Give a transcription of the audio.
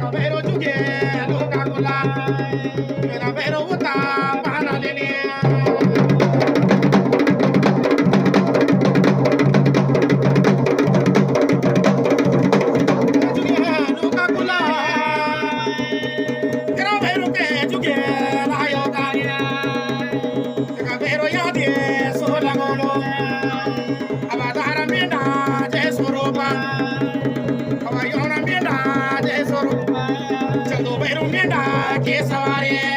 Cabero juge luka kula, cabero uta bahana lene. Juge luka kula, cabero ke juge la yo kaya. Cabero ya de sola golo, abadara mina je soroba, abayona mina je soroba. Chando beru mina ke saware.